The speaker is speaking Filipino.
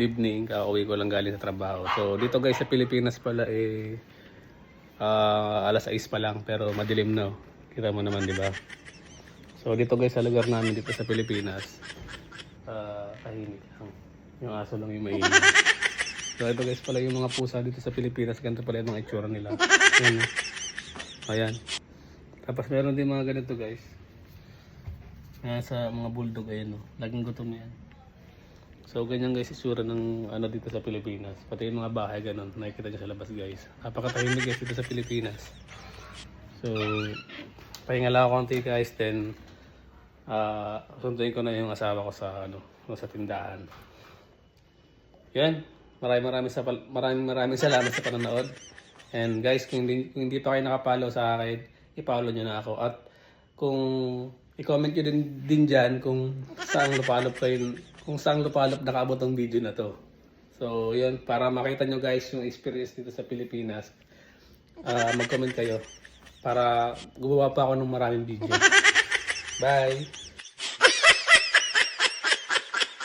Evening, kakauwi ko lang galing sa trabaho. So dito guys sa Pilipinas pala alas 6 pa lang pero madilim na. Kita mo naman, di ba? So dito guys sa lugar namin dito sa Pilipinas, tahimik lang. Yung aso lang yung maingay. So ito guys pala yung mga pusa dito sa Pilipinas, ganito pala yung mga itsura nila. Ayan. Ayan. Tapos meron din mga ganito guys. Sa mga bulldog, ayan o. Laging gutom yan. So ganyan guys isura ng ano dito sa Pilipinas. Pati yung mga bahay ganun. Nakikita nyo sa labas guys. Napakatahimik guys dito sa Pilipinas. So pahinga lang ako konti guys. Then sunduin ko na yung asawa ko sa sa tindahan. Yan. Maraming salamat sa panonood. And guys, kung hindi pa kayo nakapollow sa akin, i-follow nyo na ako. At kung i-comment nyo din dyan kung saan lupalop nakaabot ang video na to. So yun, para makita nyo guys yung experience dito sa Pilipinas, mag-comment kayo para gumawa pa ako ng maraming video. Bye!